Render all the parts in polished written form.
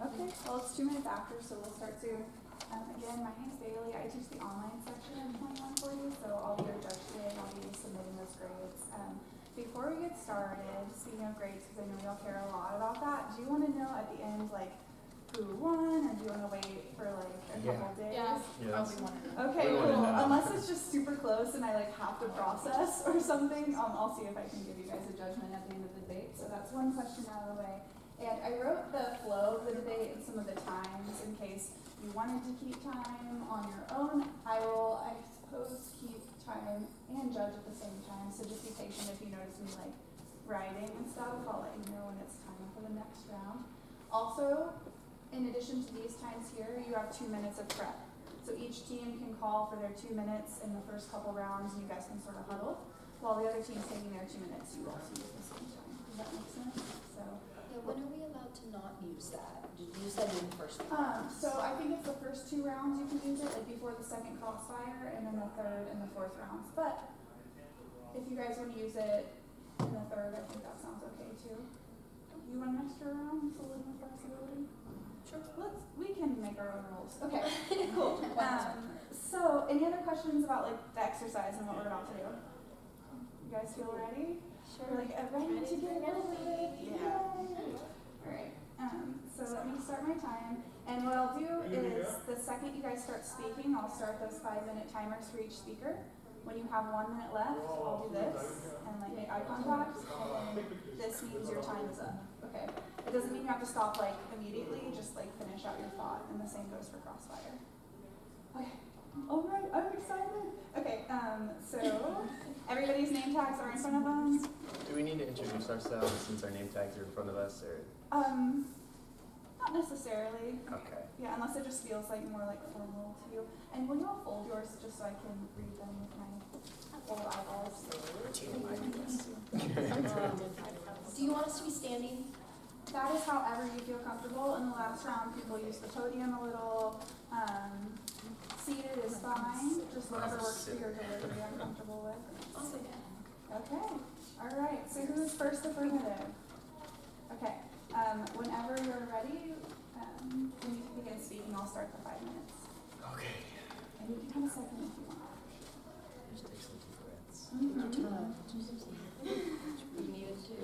Okay, well, it's 2 minutes after, so we'll start soon. Again, my name's Bailey. I teach the online section of 2140, so I'll be your judge today and I'll be submitting those grades. Before we get started, speaking of grades, because I know y'all care a lot about that, do you want to know at the end, like, who won, or do you want to wait for, like, a couple days? Yeah. Yes. Okay, We wanna cool. know. Unless it's just super close and I, like, have to process or something, I'll see if I can give you guys a judgment at the end of the debate. So that's one question out of the way. And I wrote the flow of the debate and some of the times in case you wanted to keep time on your own. I will, I suppose, keep time and judge at the same time. So just be patient if you notice me like writing and stuff. I'll let you know when it's time for the next round. Also, in addition to these times here, you have 2 minutes of prep. So each team can call for their 2 minutes in the first couple rounds and you guys can sort of huddle. While the other team's taking their 2 minutes, you also use the same time. Does that make sense? So. Yeah, when are we allowed to not use that? Did you use that in the first round? So I think it's the first 2 rounds you can use it, like before the second crossfire, and then the third and the fourth rounds. But if you guys want to use it in the third, I think that sounds okay too. You want an extra round to limit the flexibility? Sure. We can make our own rules. Okay, cool. So any other questions about like the exercise and what we're about to do? You guys feel ready? Sure. We're like ready to get over it. Yeah. Yay. All right. So let me start my time. And what I'll do is the second you guys start speaking, I'll start those 5-minute timers for each speaker. When you have 1 minute left, I'll do this and like make eye contact. And then this means your time is up. Okay. It doesn't mean you have to stop like immediately. Just like finish out your thought. And the same goes for crossfire. Okay. All right. I'm excited. Okay. So everybody's name tags are in front of them. Do we need to introduce ourselves since our name tags are in front of us, or? Not necessarily. Okay. Yeah, unless it just feels like more like formal to you. And will you all fold yours just so I can read them with my full eyeballs? Do you want us to be standing? That is however you feel comfortable. In the last round, people use the podium a little. Seated is fine. Just whatever works for your delivery I'm comfortable with. Awesome. Okay. All right. So who is first affirmative? Okay. Whenever you're ready, when you begin speaking, I'll start the 5 minutes. Okay. And you can have a second if you want. Just take some deep breaths. You needed to.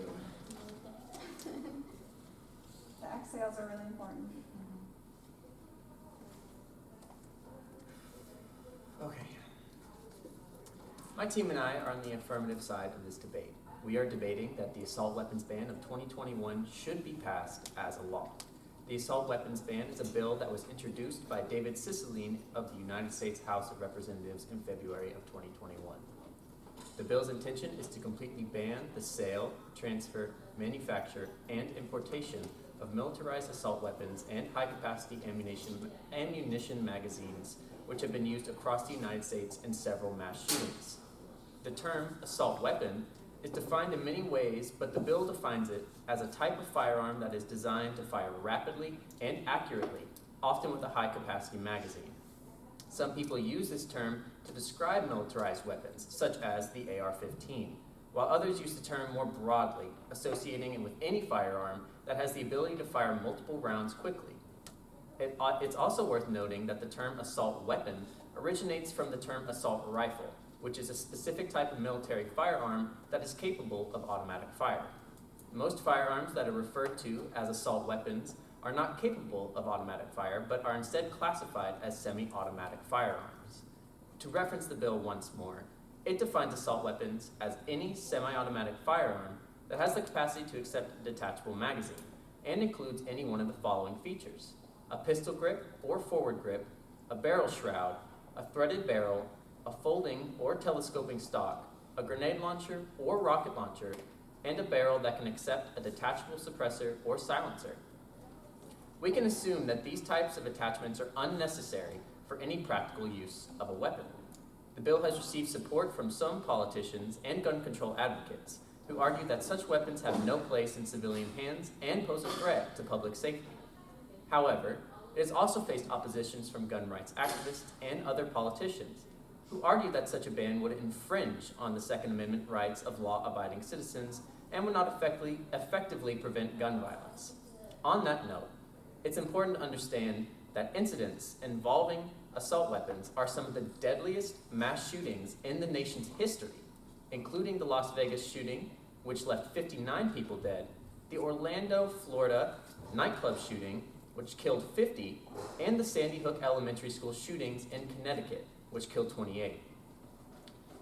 The exhales are really important. Okay. My team and I are on the affirmative side of this debate. We are debating that the assault weapons ban of 2021 should be passed as a law. The assault weapons ban is a bill that was introduced by David Cicilline of the United States House of Representatives in February of 2021. The bill's intention is to completely ban the sale, transfer, manufacture, and importation of militarized assault weapons and high-capacity ammunition magazines, which have been used across the United States in several mass shootings. The term assault weapon is defined in many ways, but the bill defines it as a type of firearm that is designed to fire rapidly and accurately, often with a high-capacity magazine. Some people use this term to describe militarized weapons, such as the AR-15, while others use the term more broadly, associating it with any firearm that has the ability to fire multiple rounds quickly. It's also worth noting that the term assault weapon originates from the term assault rifle, which is a specific type of military firearm that is capable of automatic fire. Most firearms that are referred to as assault weapons are not capable of automatic fire, but are instead classified as semi-automatic firearms. To reference the bill once more, it defines assault weapons as any semi-automatic firearm that has the capacity to accept a detachable magazine, and includes any one of the following features: a pistol grip or forward grip, a barrel shroud, a threaded barrel, a folding or telescoping stock, a grenade launcher or rocket launcher, and a barrel that can accept a detachable suppressor or silencer. We can assume that these types of attachments are unnecessary for any practical use of a weapon. The bill has received support from some politicians and gun control advocates who argue that such weapons have no place in civilian hands and pose a threat to public safety. However, it has also faced oppositions from gun rights activists and other politicians who argue that such a ban would infringe on the Second Amendment rights of law-abiding citizens and would not effectively prevent gun violence. On that note, It's important to understand that incidents involving assault weapons are some of the deadliest mass shootings in the nation's history, including the Las Vegas shooting, which left 59 people dead, the Orlando, Florida nightclub shooting, which killed 50, and the Sandy Hook Elementary School shootings in Connecticut, which killed 28.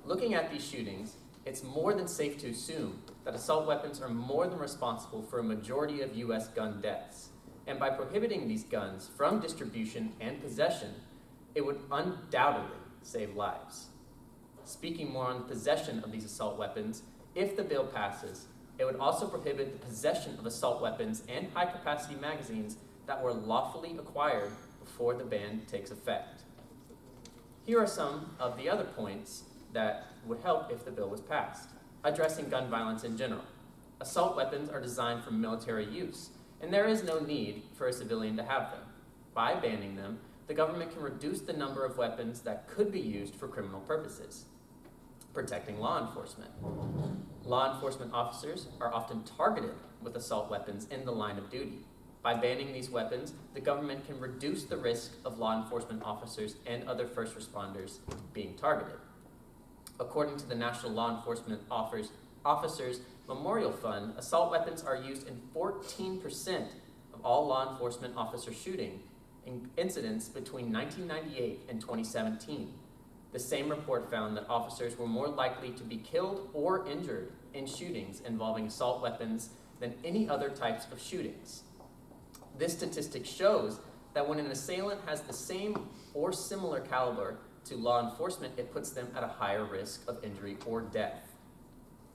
Looking at these shootings, it's more than safe to assume that assault weapons are more than responsible for a majority of U.S. gun deaths. And by prohibiting these guns from distribution and possession, it would undoubtedly save lives. Speaking more on the possession of these assault weapons, if the bill passes, it would also prohibit the possession of assault weapons and high-capacity magazines that were lawfully acquired before the ban takes effect. Here are some of the other points that would help if the bill was passed. Addressing gun violence in general. Assault weapons are designed for military use, and there is no need for a civilian to have them. By banning them, the government can reduce the number of weapons that could be used for criminal purposes. Protecting law enforcement. Law enforcement officers are often targeted with assault weapons in the line of duty. By banning these weapons, the government can reduce the risk of law enforcement officers and other first responders being targeted. According to the National Law Enforcement Officers Memorial Fund, assault weapons are used in 14% of all law enforcement officer shooting incidents between 1998 and 2017. The same report found that officers were more likely to be killed or injured in shootings involving assault weapons than any other types of shootings. This statistic shows that when an assailant has the same or similar caliber to law enforcement, it puts them at a higher risk of injury or death.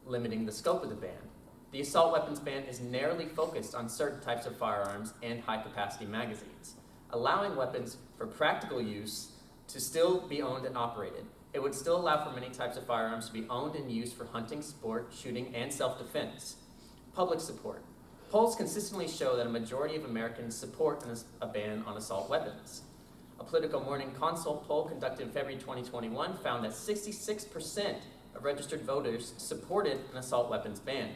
Limiting the scope of the ban. The assault weapons ban is narrowly focused on certain types of firearms and high-capacity magazines, allowing weapons for practical use to still be owned and operated. It would still allow for many types of firearms to be owned and used for hunting, sport, shooting, and self-defense. Public support. Polls consistently show that a majority of Americans support a ban on assault weapons. A Politico Morning Consult poll conducted in February 2021 found that 66% of registered voters supported an assault weapons ban.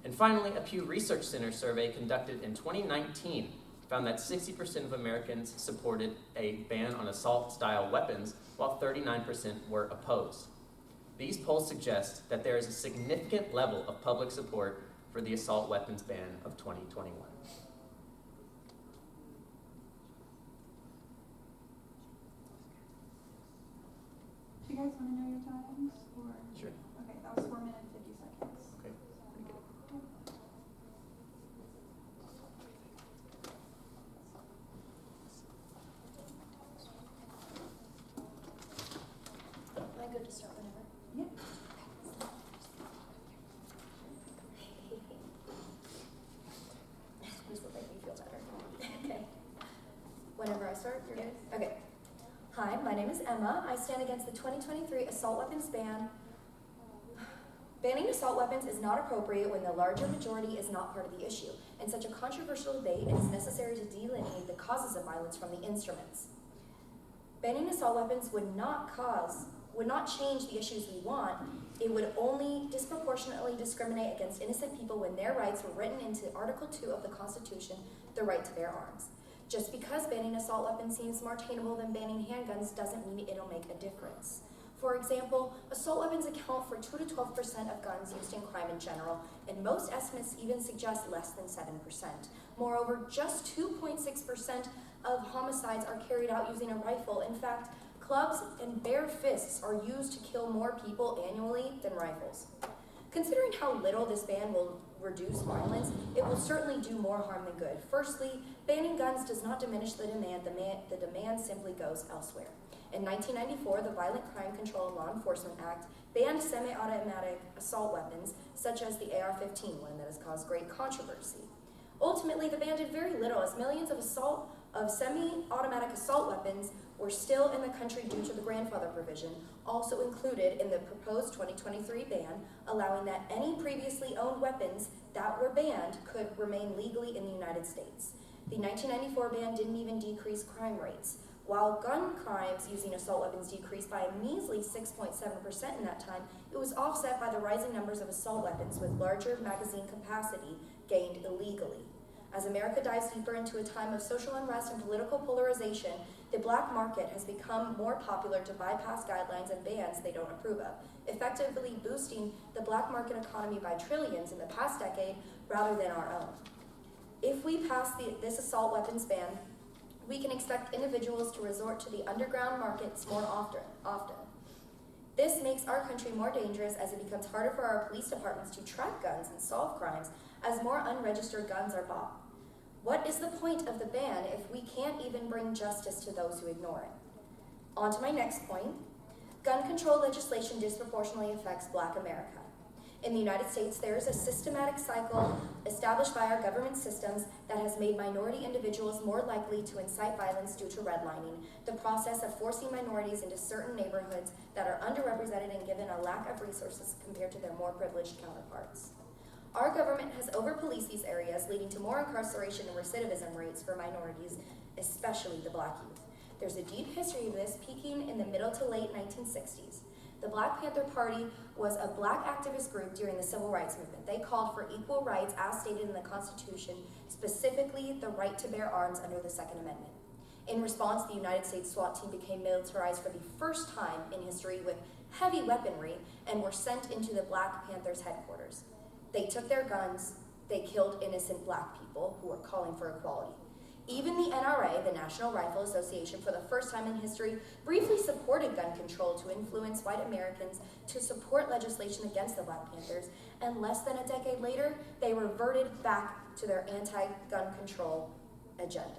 And finally, a Pew Research Center survey conducted in 2019 found that 60% of Americans supported a ban on assault-style weapons, while 39% were opposed. These polls suggest that there is a significant level of public support for the assault weapons ban of 2021. Do you guys want to know your times? Or? Sure. Okay, that was 4 minutes and 50 seconds. Okay, pretty good. Am I good to start whenever? Yep. This will make me feel better. Okay. Whenever I start, you're good? Okay. Hi, my name is Emma. I stand against the 2023 assault weapons ban. Banning assault weapons is not appropriate when the larger majority is not part of the issue. In such a controversial debate, it is necessary to delineate the causes of violence from the instruments. Banning assault weapons would not change the issues we want. It would only disproportionately discriminate against innocent people when their rights were written into Article 2 of the Constitution, the right to bear arms. Just because banning assault weapons seems more attainable than banning handguns doesn't mean it'll make a difference. For example, assault weapons account for 2 to 12% of guns used in crime in general, and most estimates even suggest less than 7%. Moreover, just 2.6% of homicides are carried out using a rifle. In fact, clubs and bare fists are used to kill more people annually than rifles. Considering how little this ban will reduce violence, it will certainly do more harm than good. Firstly, banning guns does not diminish the demand. The demand simply goes elsewhere. In 1994, the Violent Crime Control and Law Enforcement Act banned semi-automatic assault weapons, such as the AR-15, one that has caused great controversy. Ultimately, the ban did very little, as millions of semi-automatic assault weapons were still in the country due to the grandfather provision, also included in the proposed 2023 ban, allowing that any previously owned weapons that were banned could remain legally in the United States. The 1994 ban didn't even decrease crime rates. While gun crimes using assault weapons decreased by a measly 6.7% in that time, it was offset by the rising numbers of assault weapons with larger magazine capacity gained illegally. As America dives deeper into a time of social unrest and political polarization, the black market has become more popular to bypass guidelines and bans they don't approve of, effectively boosting the black market economy by trillions in the past decade rather than our own. If we pass this assault weapons ban, we can expect individuals to resort to the underground markets more often. This makes our country more dangerous as it becomes harder for our police departments to track guns and solve crimes as more unregistered guns are bought. What is the point of the ban if we can't even bring justice to those who ignore it? On to my next point. Gun control legislation disproportionately affects Black America. In the United States, there is a systematic cycle established by our government systems that has made minority individuals more likely to incite violence due to redlining, the process of forcing minorities into certain neighborhoods that are underrepresented and given a lack of resources compared to their more privileged counterparts. Our government has over-policed these areas, leading to more incarceration and recidivism rates for minorities, especially the Black youth. There's a deep history of this, peaking in the middle to late 1960s. The Black Panther Party was a black activist group during the Civil Rights Movement. They called for equal rights as stated in the Constitution, specifically the right to bear arms under the Second Amendment. In response, the United States SWAT team became militarized for the first time in history with heavy weaponry and were sent into the Black Panthers headquarters. They took their guns, they killed innocent Black people who were calling for equality. Even the NRA, the National Rifle Association, for the first time in history, briefly supported gun control to influence white Americans to support legislation against the Black Panthers, and less than a decade later, they reverted back to their anti-gun control agenda.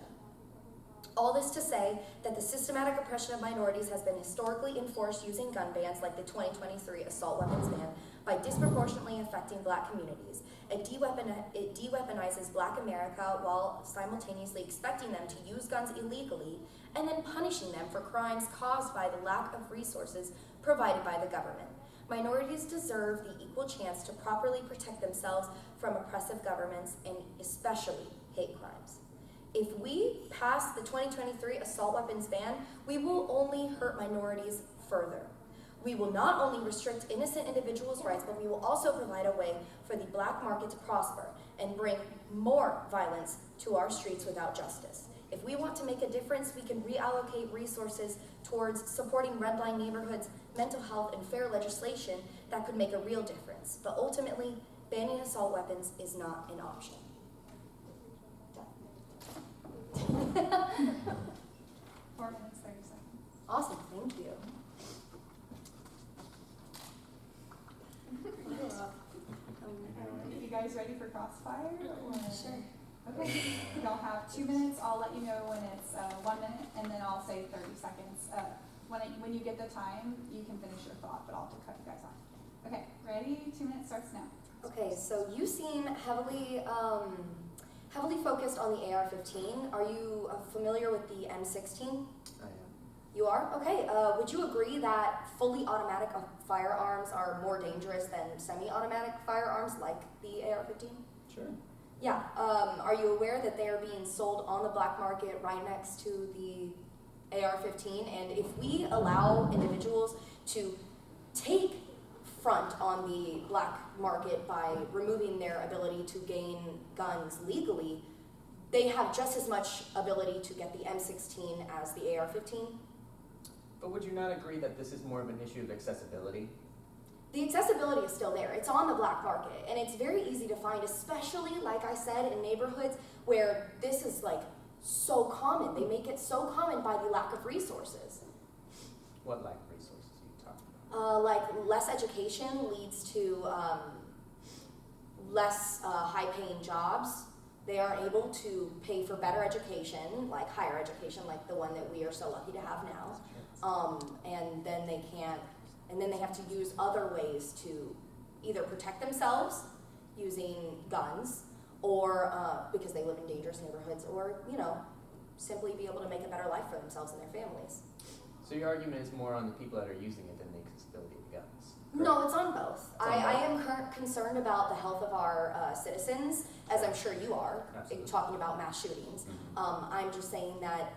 All this to say that the systematic oppression of minorities has been historically enforced using gun bans like the 2023 assault weapons ban by disproportionately affecting Black communities. It deweaponizes Black America while simultaneously expecting them to use guns illegally and then punishing them for crimes caused by the lack of resources provided by the government. Minorities deserve the equal chance to properly protect themselves from oppressive governments and especially hate crimes. If we pass the 2023 assault weapons ban, we will only hurt minorities further. We will not only restrict innocent individuals' rights, but we will also provide a way for the Black market to prosper and bring more violence to our streets without justice. If we want to make a difference, we can reallocate resources towards supporting redline neighborhoods, mental health, and fair legislation that could make a real difference. But ultimately, banning assault weapons is not an option. 4 minutes, 30 seconds. Awesome, thank you. You guys ready for crossfire? Or? Sure. Okay, y'all have 2 minutes. I'll let you know when it's 1 minute, and then I'll say 30 seconds. When you get the time, you can finish your thought, but I'll have to cut you guys off. Okay, ready? 2 minutes starts now. Okay, so you seem heavily focused on the AR-15. Are you familiar with the M16? I am. You are? Okay, would you agree that fully automatic firearms are more dangerous than semi-automatic firearms like the AR-15? Sure. Yeah, are you aware that they are being sold on the black market right next to the AR-15? And if we allow individuals to take front on the black market by removing their ability to gain guns legally, they have just as much ability to get the M16 as the AR-15. But would you not agree that this is more of an issue of accessibility? The accessibility is still there. It's on the black market, and it's very easy to find, especially, like I said, in neighborhoods where this is like so common. They make it so common by the lack of resources. What lack of resources are you talking about? Like less education leads to less high-paying jobs. They aren't able to pay for better education, like higher education, like the one that we are so lucky to have now. And then they can't. And then they have to use other ways to either protect themselves using guns, or because they live in dangerous neighborhoods, or, you know, simply be able to make a better life for themselves and their families. So your argument is more on the people that are using it than the accessibility of the guns? No, it's on both. On I both. am concerned about the health of our citizens, as I'm sure you are, Absolutely. talking about mass shootings. Mm-hmm. I'm just saying that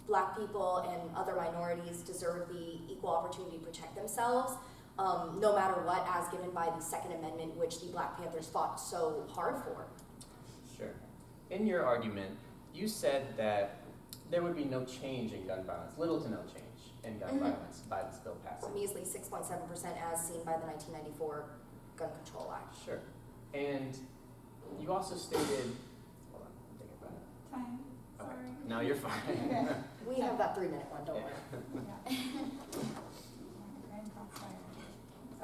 black people and other minorities deserve the equal opportunity to protect themselves, no matter what, as given by the Second Amendment, which the Black Panthers fought so hard for. Sure. In your argument, you said that there would be no change in gun violence, little to no change in gun violence by this bill passing. A measly 6.7% as seen by the 1994 Gun Control Act. Sure. And you also stated, hold on, I'm thinking about it. Time, Okay. sorry. No, you're fine. Okay. We have that 3-minute one, don't worry. Yeah. Grand crossfire.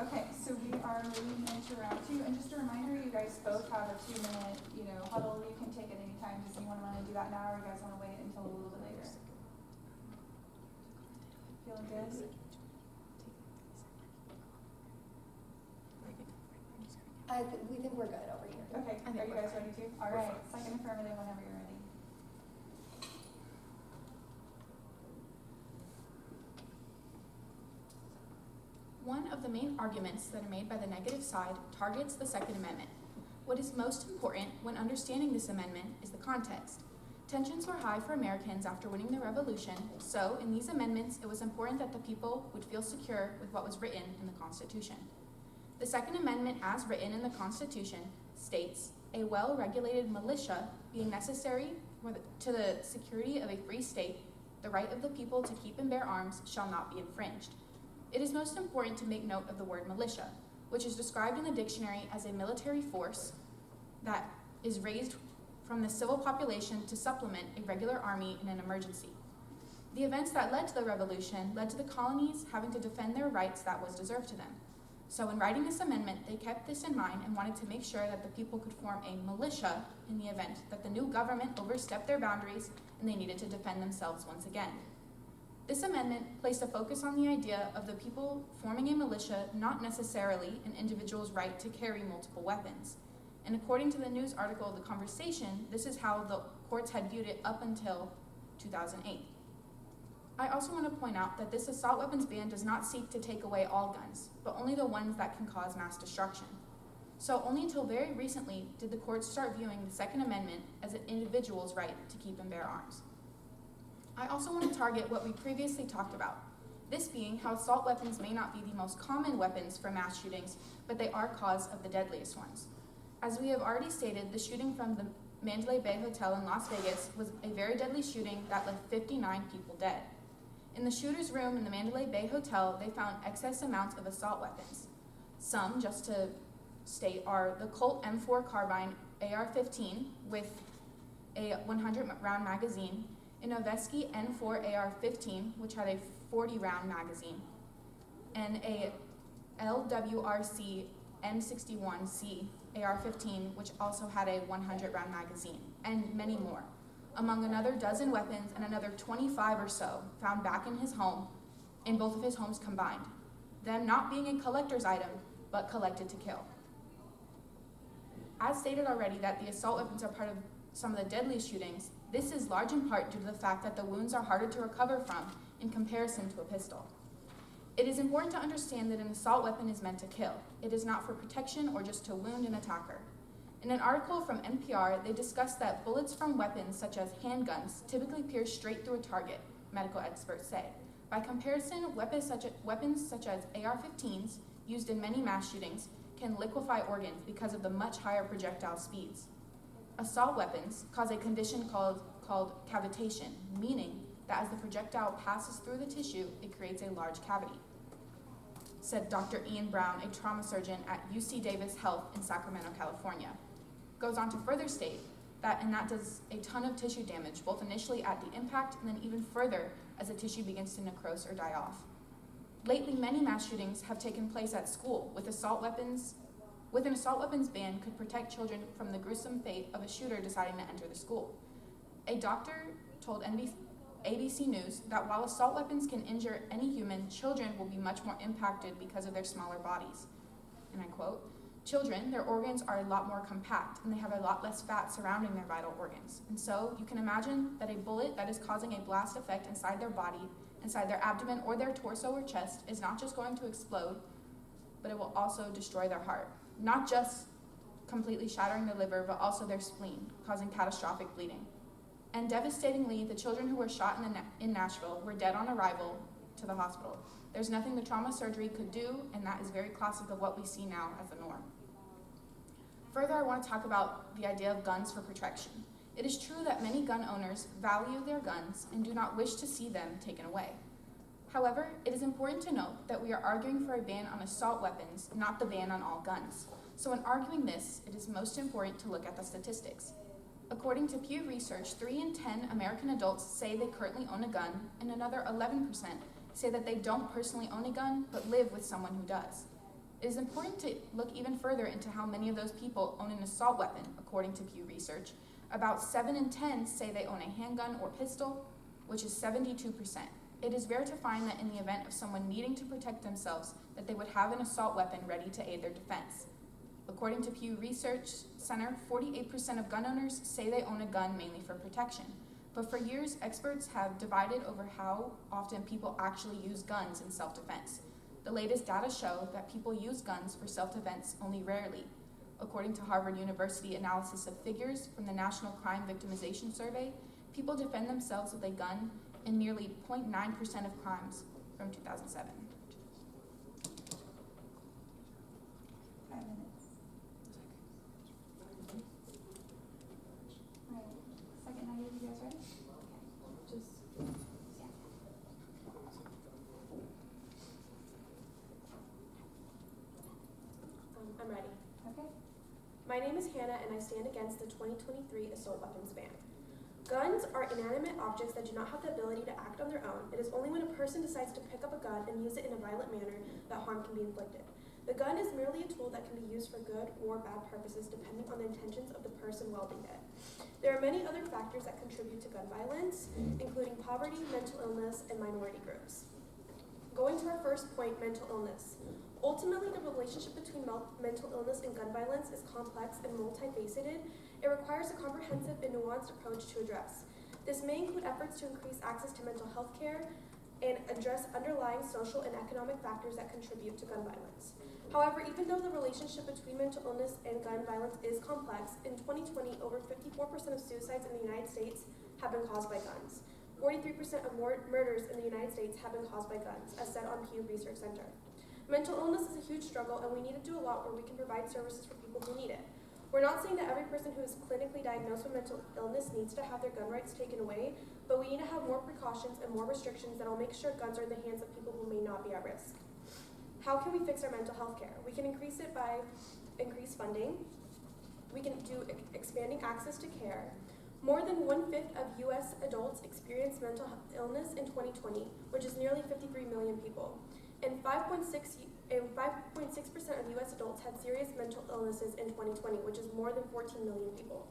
Okay, so we are moving into round 2, and just a reminder, you guys both have a 2-minute, huddle you can take at any time. Does anyone want to do that now, or you guys want to wait until a little bit later? Feeling good? We think we're good over here. Okay, are you guys ready to? All We're right, second affirmative whenever you're ready. One of the main arguments that are made by the negative side targets the Second Amendment. What is most important when understanding this amendment is the context. Tensions were high for Americans after winning the Revolution, so in these amendments it was important that the people would feel secure with what was written in the Constitution. The Second Amendment, as written in the Constitution, states, "A well-regulated militia being necessary to the security of a free state, the right of the people to keep and bear arms shall not be infringed." It is most important to make note of the word militia, which is described in the dictionary as a military force that is raised from the civil population to supplement a regular army in an emergency. The events that led to the Revolution led to the colonies having to defend their rights that was deserved to them. So in writing this amendment, they kept this in mind and wanted to make sure that the people could form a militia in the event that the new government overstepped their boundaries and they needed to defend themselves once again. This amendment placed a focus on the idea of the people forming a militia, not necessarily an individual's right to carry multiple weapons. And according to the news article The Conversation, this is how the courts had viewed it up until 2008. I also want to point out that this assault weapons ban does not seek to take away all guns, but only the ones that can cause mass destruction. So only until very recently did the courts start viewing the Second Amendment as an individual's right to keep and bear arms. I also want to target what we previously talked about, this being how assault weapons may not be the most common weapons for mass shootings, but they are cause of the deadliest ones. As we have already stated, the shooting from the Mandalay Bay Hotel in Las Vegas was a very deadly shooting that left 59 people dead. In the shooter's room in the Mandalay Bay Hotel, they found excess amounts of assault weapons. Some, just to state, are the Colt M4 carbine AR-15 with a 100-round magazine, a Noveske N4 AR-15, which had a 40-round magazine, and a LWRC M61C AR-15, which also had a 100-round magazine, and many more, among another dozen weapons and another 25 or so found back in his home, in both of his homes combined, them not being a collector's item, but collected to kill. As stated already that the assault weapons are part of some of the deadliest shootings, this is large in part due to the fact that the wounds are harder to recover from in comparison to a pistol. It is important to understand that an assault weapon is meant to kill. It is not for protection or just to wound an attacker. In an article from NPR, they discussed that bullets from weapons such as handguns typically pierce straight through a target, medical experts say. By comparison, weapons such as AR-15s, used in many mass shootings, can liquefy organs because of the much higher projectile speeds. Assault weapons cause a condition called cavitation, meaning that as the projectile passes through the tissue, it creates a large cavity, said Dr. Ian Brown, a trauma surgeon at UC Davis Health in Sacramento, California. Goes on to further state that does a ton of tissue damage, both initially at the impact and then even further as the tissue begins to necrose or die off. Lately, many mass shootings have taken place at school, with an assault weapons ban could protect children from the gruesome fate of a shooter deciding to enter the school. A doctor told ABC News that while assault weapons can injure any human, children will be much more impacted because of their smaller bodies. And I quote, "Children, their organs are a lot more compact and they have a lot less fat surrounding their vital organs. And so you can imagine that a bullet that is causing a blast effect inside their body, inside their abdomen or their torso or chest is not just going to explode, but it will also destroy their heart. Not just completely shattering their liver, but also their spleen, causing catastrophic bleeding. And devastatingly, the children who were shot in Nashville were dead on arrival to the hospital. There's nothing the trauma surgery could do, and that is very classic of what we see now as the norm." Further, I want to talk about the idea of guns for protection. It is true that many gun owners value their guns and do not wish to see them taken away. However, it is important to note that we are arguing for a ban on assault weapons, not the ban on all guns. So when arguing this, it is most important to look at the statistics. According to Pew Research, 3 in 10 American adults say they currently own a gun, and another 11% say that they don't personally own a gun, but live with someone who does. It is important to look even further into how many of those people own an assault weapon. According to Pew Research, about 7 in 10 say they own a handgun or pistol, which is 72%. It is rare to find that in the event of someone needing to protect themselves, that they would have an assault weapon ready to aid their defense. According to Pew Research Center, 48% of gun owners say they own a gun mainly for protection. But for years, experts have divided over how often people actually use guns in self-defense. The latest data show that people use guns for self-defense only rarely. According to Harvard University analysis of figures from the National Crime Victimization Survey, people defend themselves with a gun in nearly 0.9% of crimes from 2007. 5 minutes. All right, second night, you guys ready? Just, yeah. I'm ready. Okay. My name is Hannah, and I stand against the 2023 assault weapons ban. Guns are inanimate objects that do not have the ability to act on their own. It is only when a person decides to pick up a gun and use it in a violent manner that harm can be inflicted. The gun is merely a tool that can be used for good or bad purposes depending on the intentions of the person wielding it. There are many other factors that contribute to gun violence, including poverty, mental illness, and minority groups. Going to our first point, mental illness. Ultimately, the relationship between mental illness and gun violence is complex and multifaceted. It requires a comprehensive and nuanced approach to address. This may include efforts to increase access to mental health care and address underlying social and economic factors that contribute to gun violence. However, even though the relationship between mental illness and gun violence is complex, in 2020, over 54% of suicides in the United States have been caused by guns. 43% of murders in the United States have been caused by guns, as said on Pew Research Center. Mental illness is a huge struggle, and we need to do a lot where we can provide services for people who need it. We're not saying that every person who is clinically diagnosed with mental illness needs to have their gun rights taken away, but we need to have more precautions and more restrictions that will make sure guns are in the hands of people who may not be at risk. How can we fix our mental health care? We can increase it by increased funding. We can do expanding access to care. More than 1/5 of U.S. adults experienced mental illness in 2020, which is nearly 53 million people. And 5.6% of U.S. adults had serious mental illnesses in 2020, which is more than 14 million people.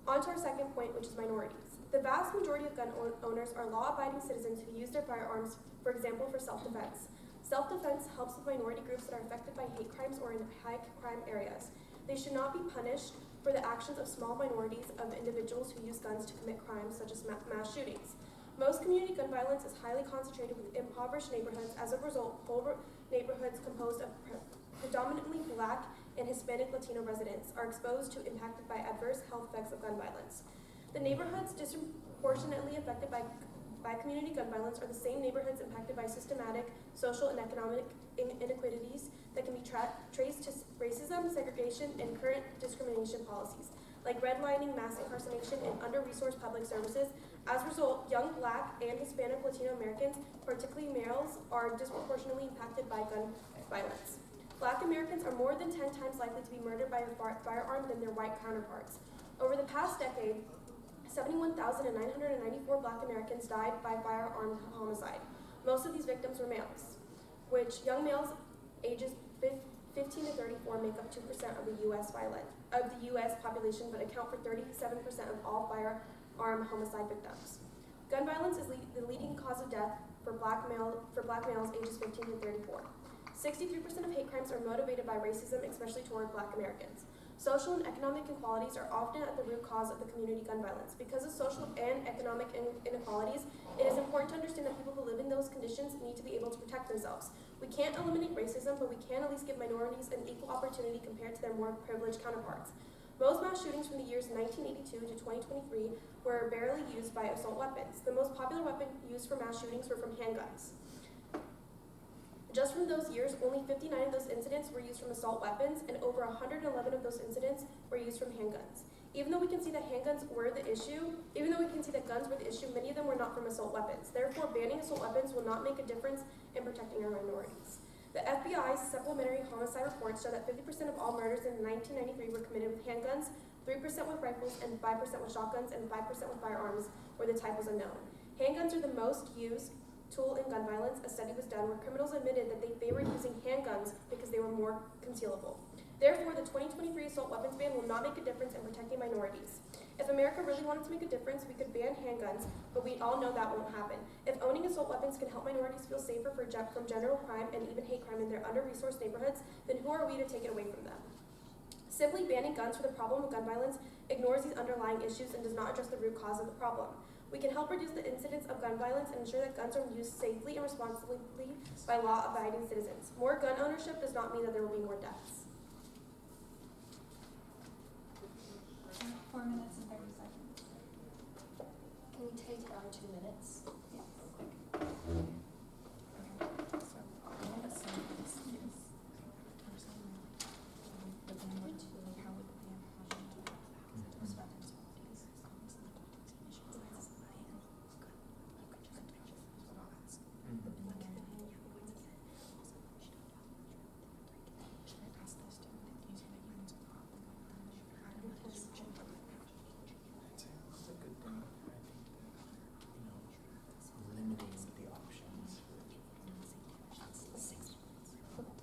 On to our second point, which is minorities. The vast majority of gun owners are law-abiding citizens who use their firearms, for example, for self-defense. Self-defense helps with minority groups that are affected by hate crimes or in high-crime areas. They should not be punished for the actions of small minorities of individuals who use guns to commit crimes such as mass shootings. Most community gun violence is highly concentrated within impoverished neighborhoods. As a result, whole neighborhoods composed of predominantly Black and Hispanic Latino residents are exposed to impacted by adverse health effects of gun violence. The neighborhoods disproportionately affected by community gun violence are the same neighborhoods impacted by systematic social and economic inequities that can be traced to racism, segregation, and current discrimination policies, like redlining, mass incarceration, and under-resourced public services. As a result, young Black and Hispanic Latino Americans, particularly males, are disproportionately impacted by gun violence. Black Americans are more than 10 times likely to be murdered by a firearm than their white counterparts. Over the past decade, 71,994 Black Americans died by firearm homicide. Most of these victims were males, which young males ages 15 to 34 make up 2% of the U.S. population, but account for 37% of all firearm homicide victims. Gun violence is the leading cause of death for black males ages 15 to 34. 63% of hate crimes are motivated by racism, especially toward Black Americans. Social and economic inequalities are often at the root cause of the community gun violence. Because of social and economic inequalities, it is important to understand that people who live in those conditions need to be able to protect themselves. We can't eliminate racism, but we can at least give minorities an equal opportunity compared to their more privileged counterparts. Most mass shootings from the years 1982 to 2023 were barely used by assault weapons. The most popular weapon used for mass shootings were from handguns. Just from those years, only 59 of those incidents were used from assault weapons, and over 111 of those incidents were used from handguns. Even though we can see that guns were the issue, many of them were not from assault weapons. Therefore, banning assault weapons will not make a difference in protecting our minorities. The FBI's supplementary homicide reports show that 50% of all murders in 1993 were committed with handguns, 3% with rifles, and 5% with shotguns, and 5% with firearms, where the type was unknown. Handguns are the most used tool in gun violence. A study was done where criminals admitted that they favored using handguns because they were more concealable. Therefore, the 2023 assault weapons ban will not make a difference in protecting minorities. If America really wanted to make a difference, we could ban handguns, but we all know that won't happen. If owning assault weapons can help minorities feel safer from general crime and even hate crime in their under-resourced neighborhoods, then who are we to take it away from them? Simply banning guns for the problem of gun violence ignores these underlying issues and does not address the root cause of the problem. We can help reduce the incidence of gun violence and ensure that guns are used safely and responsibly by law-abiding citizens. More gun ownership does not mean that there will be more deaths. 4 minutes and 30 seconds. Can we take it on 2 minutes? Yes. So, all of a sudden, this is, but then what, like, how would the ban harm mental health? Those weapons, these should I pass this to using the humans of problem? That's a good thing. I think that, limiting the options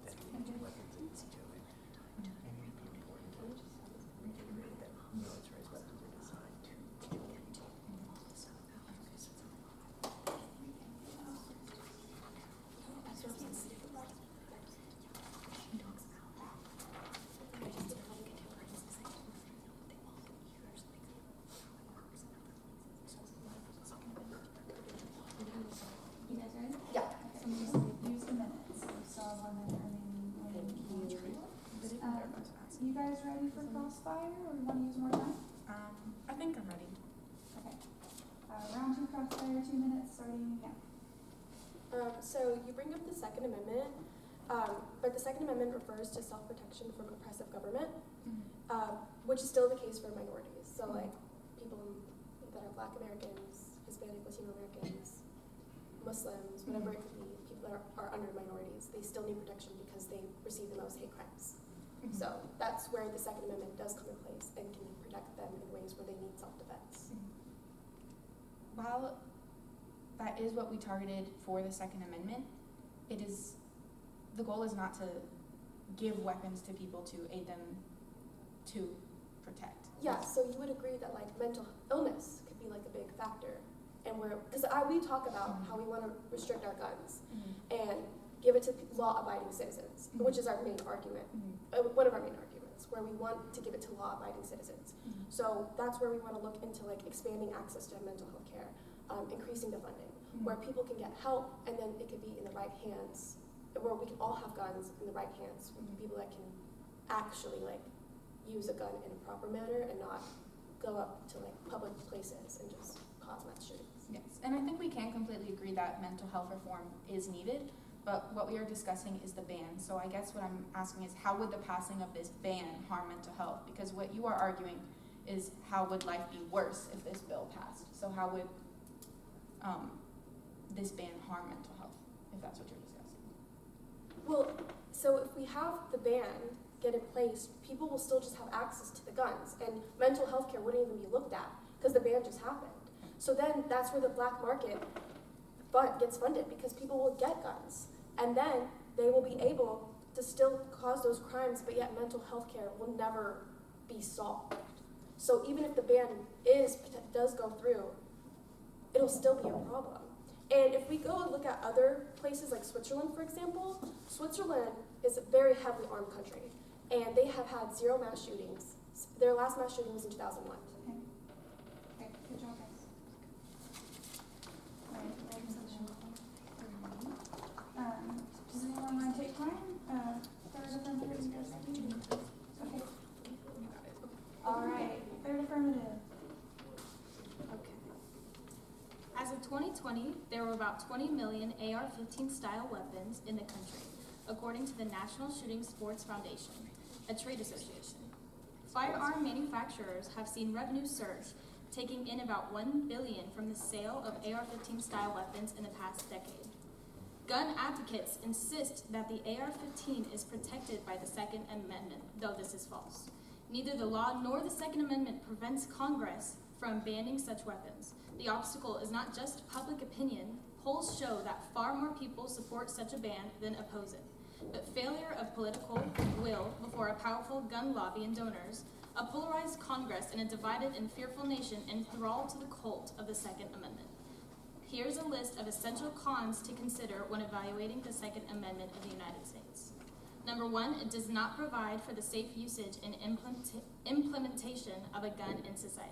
that weapons are easy to it. Maybe it'd be important to reiterate that militarized weapons are designed to kill people. You guys ready? Yeah. Okay, so we just use the minutes. So we still have 1 minute remaining. You guys ready for crossfire, or you want to use more time? I think I'm ready. Okay. Round 2 crossfire, 2 minutes, starting now. So you bring up the Second Amendment, but the Second Amendment refers to self-protection from oppressive government, which is still the case for minorities. So like people that are Black Americans, Hispanic, Latino Americans, Muslims, whatever it could be, people that are under minorities, they still need protection because they receive the most hate crimes. So that's where the Second Amendment does come in place and can protect them in ways where they need self-defense. While that is what we targeted for the Second Amendment, the goal is not to give weapons to people to aid them to protect. Yeah, so you would agree that like mental illness could be like a big factor, and because we talk about how we want to restrict our guns and give it to law-abiding citizens, which is our main argument, one of our main arguments, where we want to give it to law-abiding citizens. So that's where we want to look into like expanding access to mental health care, increasing the funding, where people can get help, and then it could be in the right hands, where we can all have guns in the right hands, people that can actually like use a gun in a proper manner and not go up to like public places and just cause mass shootings. Yes, and I think we can completely agree that mental health reform is needed, but what we are discussing is the ban. So I guess what I'm asking is, how would the passing of this ban harm mental health? Because what you are arguing is, how would life be worse if this bill passed? So how would this ban harm mental health, if that's what you're discussing? Well, so if we have the ban get in place, people will still just have access to the guns, and mental health care wouldn't even be looked at because the ban just happened. So then that's where the black market gets funded, because people will get guns, and then they will be able to still cause those crimes, but yet mental health care will never be solved. So even if the ban does go through, it'll still be a problem. And if we go and look at other places like Switzerland, for example, Switzerland is a very heavily armed country, and they have had 0 mass shootings. Their last mass shooting was in 2001. Okay, good job, guys. All right, does anyone want to take time? Third affirmative, you guys ready? Okay. All right, third affirmative. As of 2020, there were about 20 million AR-15 style weapons in the country, according to the National Shooting Sports Foundation, a trade association. Firearm manufacturers have seen revenue surge, taking in about $1 billion from the sale of AR-15 style weapons in the past decade. Gun advocates insist that the AR-15 is protected by the Second Amendment, though this is false. Neither the law nor the Second Amendment prevents Congress from banning such weapons. The obstacle is not just public opinion. Polls show that far more people support such a ban than oppose it. But failure of political will before a powerful gun lobby and donors, a polarized Congress, and a divided and fearful nation enthralled to the cult of the Second Amendment. Here's a list of essential cons to consider when evaluating the Second Amendment of the United States. Number 1, it does not provide for the safe usage and implementation of a gun in society.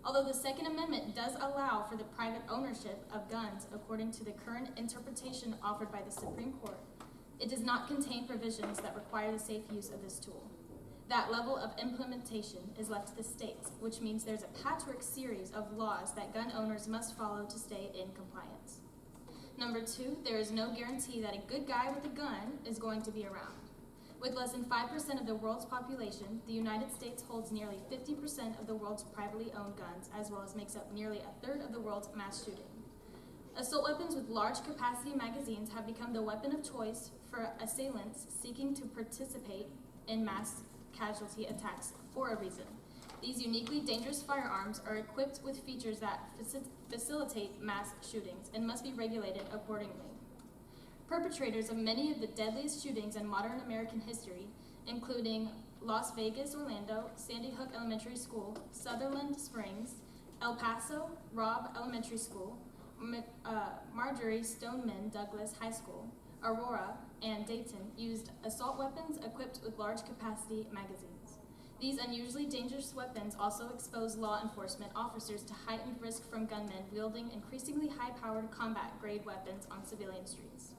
Although the Second Amendment does allow for the private ownership of guns according to the current interpretation offered by the Supreme Court, it does not contain provisions that require the safe use of this tool. That level of implementation is left to the states, which means there's a patchwork series of laws that gun owners must follow to stay in compliance. Number 2, there is no guarantee that a good guy with a gun is going to be around. With less than 5% of the world's population, the United States holds nearly 50% of the world's privately owned guns, as well as makes up nearly a third of the world's mass shooting. Assault weapons with large capacity magazines have become the weapon of choice for assailants seeking to participate in mass casualty attacks for a reason. These uniquely dangerous firearms are equipped with features that facilitate mass shootings and must be regulated accordingly. Perpetrators of many of the deadliest shootings in modern American history, including Las Vegas, Orlando, Sandy Hook Elementary School, Sutherland Springs, El Paso, Robb Elementary School, Marjorie Stoneman Douglas High School, Aurora, and Dayton used assault weapons equipped with large capacity magazines. These unusually dangerous weapons also expose law enforcement officers to heightened risk from gunmen wielding increasingly high-powered combat-grade weapons on civilian streets.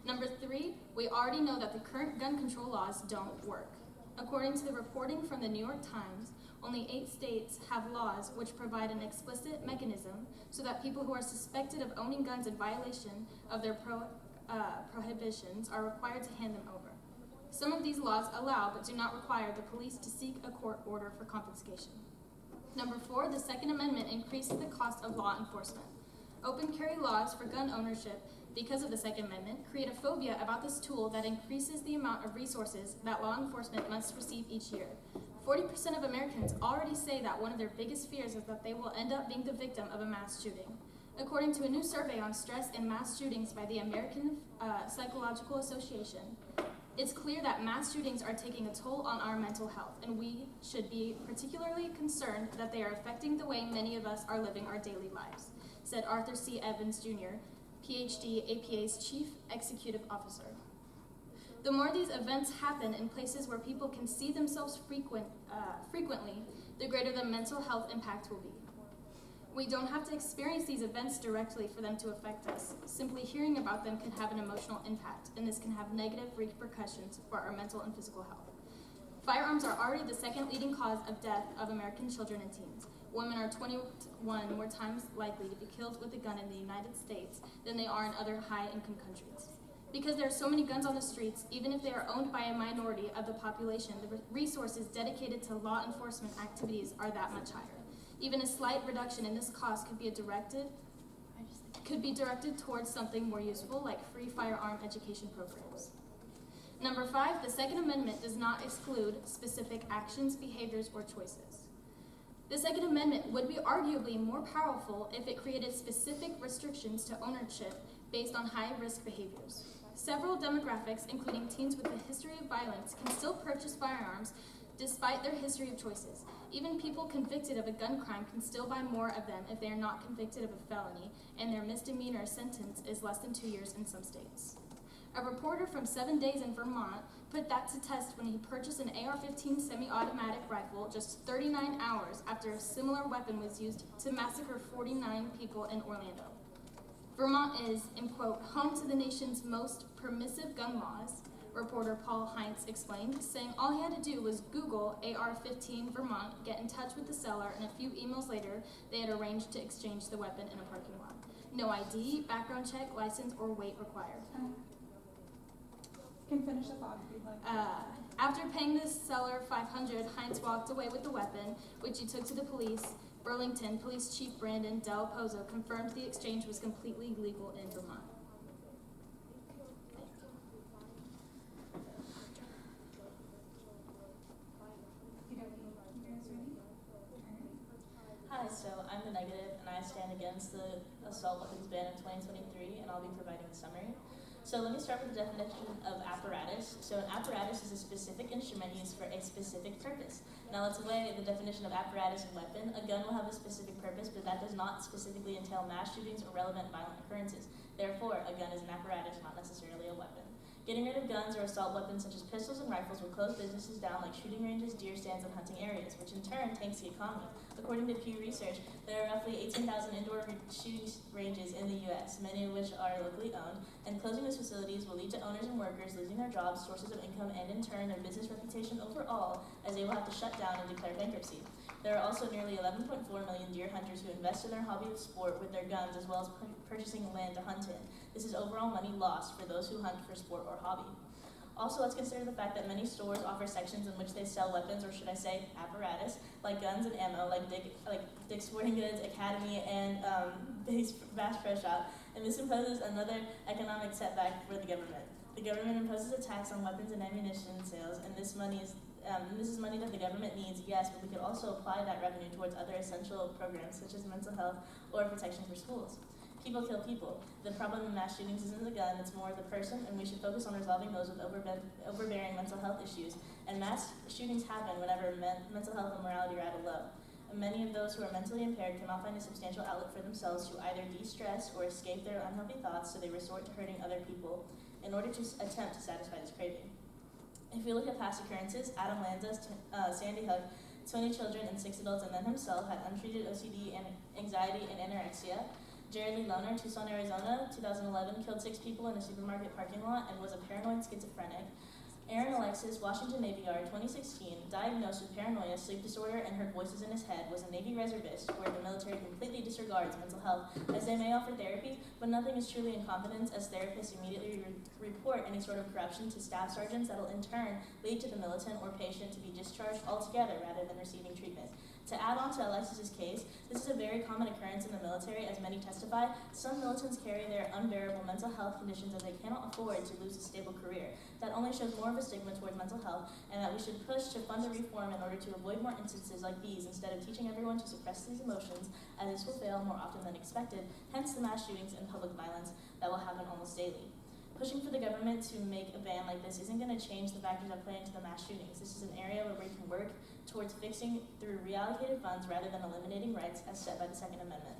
Number 3, we already know that the current gun control laws don't work. According to the reporting from the New York Times, only 8 states have laws which provide an explicit mechanism so that people who are suspected of owning guns in violation of their prohibitions are required to hand them over. Some of these laws allow but do not require the police to seek a court order for confiscation. Number 4, the Second Amendment increases the cost of law enforcement. Open carry laws for gun ownership, because of the Second Amendment, create a phobia about this tool that increases the amount of resources that law enforcement must receive each year. 40% of Americans already say that one of their biggest fears is that they will end up being the victim of a mass shooting. According to a new survey on stress and mass shootings by the American Psychological Association, it's clear that mass shootings are taking a toll on our mental health, and we should be particularly concerned that they are affecting the way many of us are living our daily lives, said Arthur C. Evans, Jr., PhD, APA's Chief Executive Officer. The more these events happen in places where people can see themselves frequently, the greater the mental health impact will be. We don't have to experience these events directly for them to affect us. Simply hearing about them can have an emotional impact, and this can have negative repercussions for our mental and physical health. Firearms are already the second leading cause of death of American children and teens. Women are 21 more times likely to be killed with a gun in the United States than they are in other high-income countries. Because there are so many guns on the streets, even if they are owned by a minority of the population, the resources dedicated to law enforcement activities are that much higher. Even a slight reduction in this cost could be directed towards something more useful, like free firearm education programs. Number 5, the Second Amendment does not exclude specific actions, behaviors, or choices. The Second Amendment would be arguably more powerful if it created specific restrictions to ownership based on high-risk behaviors. Several demographics, including teens with a history of violence, can still purchase firearms despite their history of choices. Even people convicted of a gun crime can still buy more of them if they are not convicted of a felony, and their misdemeanor sentence is less than 2 years in some states. A reporter from 7 Days in Vermont put that to test when he purchased an AR-15 semi-automatic rifle just 39 hours after a similar weapon was used to massacre 49 people in Orlando. Vermont is, in quote, home to the nation's most permissive gun laws, reporter Paul Heinz explained, saying all he had to do was Google AR-15 Vermont, get in touch with the seller, and a few emails later, they had arranged to exchange the weapon in a parking lot. No ID, background check, license, or weight required. Can finish the thought if you'd like. After paying the seller $500, Hines walked away with the weapon, which he took to the police. Burlington Police Chief Brandon Del Pozo confirmed the exchange was completely legal in Vermont. Hi, so I'm the negative, and I stand against the assault weapons ban of 2023, and I'll be providing a summary. So let me start with the definition of apparatus. So an apparatus is a specific instrument used for a specific purpose. Now let's weigh the definition of apparatus and weapon. A gun will have a specific purpose, but that does not specifically entail mass shootings or relevant violent occurrences. Therefore, a gun is an apparatus, not necessarily a weapon. Getting rid of guns or assault weapons such as pistols and rifles will close businesses down like shooting ranges, deer stands, and hunting areas, which in turn tanks the economy. According to Pew Research, there are roughly 18,000 indoor shooting ranges in the U.S., many of which are locally owned, and closing those facilities will lead to owners and workers losing their jobs, sources of income, and in turn their business reputation overall, as they will have to shut down and declare bankruptcy. There are also nearly 11.4 million deer hunters who invest in their hobby of sport with their guns, as well as purchasing land to hunt in. This is overall money lost for those who hunt for sport or hobby. Also, let's consider the fact that many stores offer sections in which they sell weapons, or should I say apparatus, like guns and ammo, like Dick's Sporting Goods, Academy, and Bass Pro Shop, and this imposes another economic setback for the government. The government imposes a tax on weapons and ammunition sales, and this is money that the government needs, yes, but we could also apply that revenue towards other essential programs such as mental health or protection for schools. People kill people. The problem in mass shootings isn't the gun, it's more the person, and we should focus on resolving those with overbearing mental health issues. And mass shootings happen whenever mental health and morality are at a low. And many of those who are mentally impaired cannot find a substantial outlet for themselves to either de-stress or escape their unhealthy thoughts, so they resort to hurting other people in order to attempt to satisfy this craving. If we look at past occurrences, Adam Lanza, Sandy Hook, 20 children and 6 adults, and then himself had untreated OCD and anxiety and anorexia. Jared Lee Lohner, Tucson, Arizona, 2011, killed 6 people in a supermarket parking lot and was a paranoid schizophrenic. Aaron Alexis, Washington Navy Yard, 2016, diagnosed with paranoia, sleep disorder, and heard voices in his head, was a Navy reservist, where the military completely disregards mental health, as they may offer therapy, but nothing is truly incompetence, as therapists immediately report any sort of corruption to staff sergeants that will in turn lead to the militant or patient to be discharged altogether rather than receiving treatment. To add on to Alexis's case, this is a very common occurrence in the military, as many testify. Some militants carry their unbearable mental health conditions as they cannot afford to lose a stable career. That only shows more of a stigma toward mental health, and that we should push to fund a reform in order to avoid more instances like these, instead of teaching everyone to suppress these emotions, as this will fail more often than expected, hence the mass shootings and public violence that will happen almost daily. Pushing for the government to make a ban like this isn't going to change the factors that play into the mass shootings. This is an area where we can work towards fixing through reallocated funds rather than eliminating rights as set by the Second Amendment.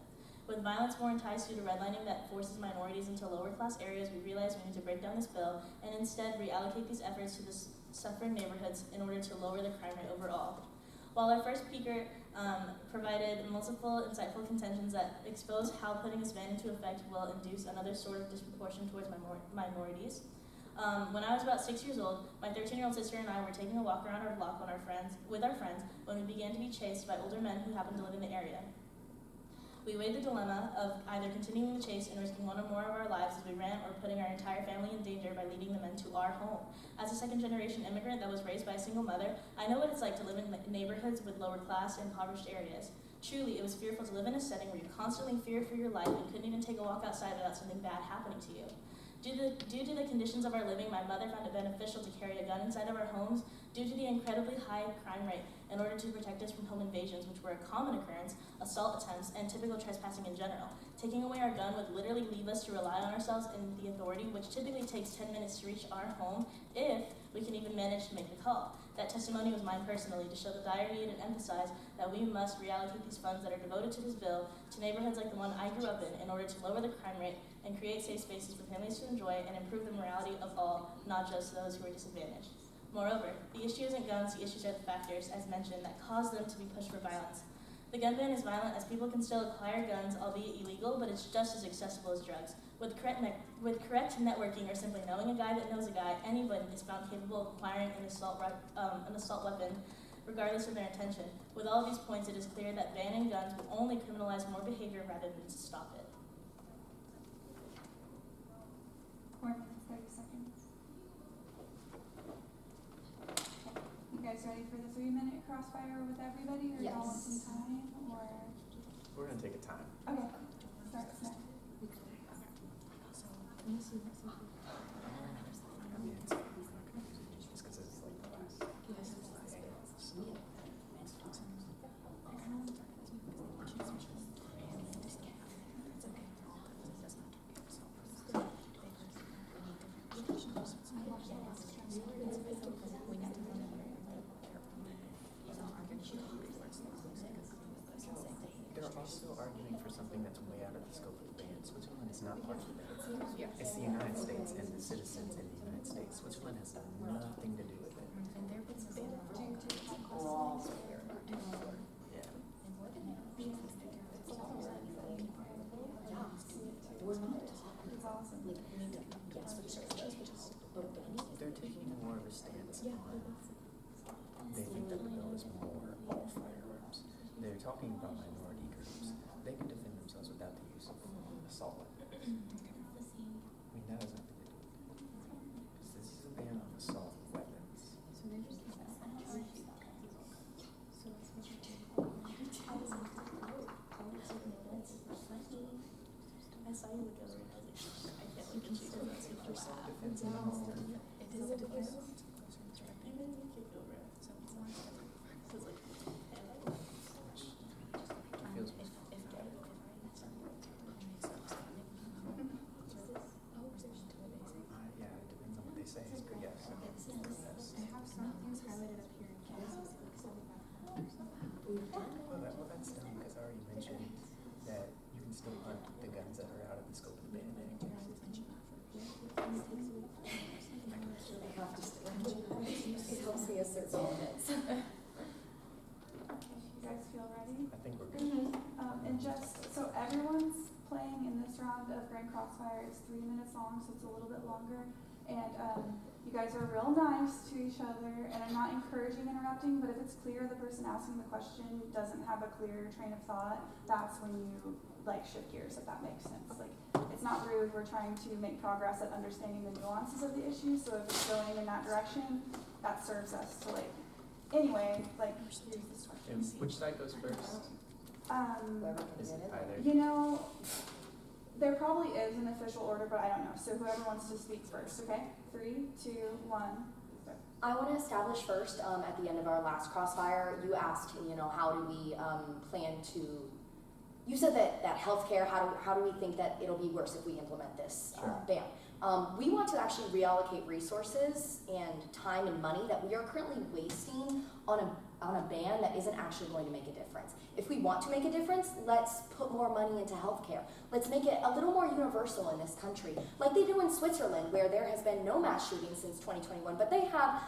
With violence more enticed due to redlining that forces minorities into lower class areas, we realize we need to break down this bill and instead reallocate these efforts to the suffering neighborhoods in order to lower the crime rate overall. While our first speaker provided multiple insightful contentions that expose how putting this ban into effect will induce another sort of disproportion towards minorities. When I was about 6 years old, my 13-year-old sister and I were taking a walk around our block with our friends when we began to be chased by older men who happened to live in the area. We weighed the dilemma of either continuing the chase and risking one or more of our lives as we ran, or putting our entire family in danger by leading the men to our home. As a second-generation immigrant that was raised by a single mother, I know what it's like to live in neighborhoods with lower class, impoverished areas. Truly, it was fearful to live in a setting where you constantly feared for your life and couldn't even take a walk outside without something bad happening to you. Due to the conditions of our living, my mother found it beneficial to carry a gun inside of our homes due to the incredibly high crime rate in order to protect us from home invasions, which were a common occurrence, assault attempts, and typical trespassing in general. Taking away our gun would literally leave us to rely on ourselves and the authority, which typically takes 10 minutes to reach our home if we can even manage to make the call. That testimony was mine personally to show the dire need and emphasize that we must reallocate these funds that are devoted to this bill to neighborhoods like the one I grew up in order to lower the crime rate and create safe spaces for families to enjoy and improve the morality of all, not just those who are disadvantaged. Moreover, the issue isn't guns, the issues are the factors, as mentioned, that cause them to be pushed for violence. The gun ban is violent as people can still acquire guns, albeit illegal, but it's just as accessible as drugs. With correct networking, or simply knowing a guy that knows a guy, anyone is found capable of acquiring an assault weapon, regardless of their intention. With all of these points, it is clear that banning guns will only criminalize more behavior rather than to stop it. 4 minutes, 30 seconds. 3-minute crossfire with everybody, or y'all want some Yes. time, or? We're gonna take a time. Okay, start with Smith. I mean, it's just 'cause it's like the last. They're also arguing for something that's way out of the scope of the ban. Switzerland is not part of the ban. It's the United States and the citizens in the United States. Switzerland has nothing to do with it. And they're been banned for Yeah. It's awesome. They're taking more of a stance on, they think that the bill is more all firearms. They're talking about minority groups. They can defend themselves without the use of assault weapons. I mean, that has nothing to do with it. Because this is a ban on assault weapons. I saw you look over and I was like, I can't look at you because that's super sad. Defense in the home. It is a defense. And then you kicked over it. So it's like, It feels yeah, it depends on what they say. It's good, yes. Yes. I have some things highlighted up here in case. Well, that's dumb because I already mentioned that you can still hunt the guns that are out of the scope of the ban anyways. It helps me assert dominance. You guys feel ready? I think we're good. And just, so everyone's playing in this round of Grand Crossfire. It's 3 minutes long, so it's a little bit longer. And you guys are real nice to each other, and I'm not encouraging interrupting, but if it's clear the person asking the question doesn't have a clear train of thought, that's when you like shift gears, if that makes sense. Like, it's not rude, we're trying to make progress at understanding the nuances of the issue, so if it's going in that direction, that serves us to like, anyway, like, here's this And question. which side goes first? Whoever can Is get it it. either? You know, there probably is an official order, but I don't know. So whoever wants to speak first, okay? 3, 2, 1. I want to establish first, at the end of our last crossfire, you asked, how do we plan to, you said that healthcare, how do we think that it'll be worse if we implement this Sure. ban? We want to actually reallocate resources and time and money that we are currently wasting on a ban that isn't actually going to make a difference. If we want to make a difference, let's put more money into healthcare. Let's make it a little more universal in this country, like they do in Switzerland, where there has been no mass shootings since 2021, but they have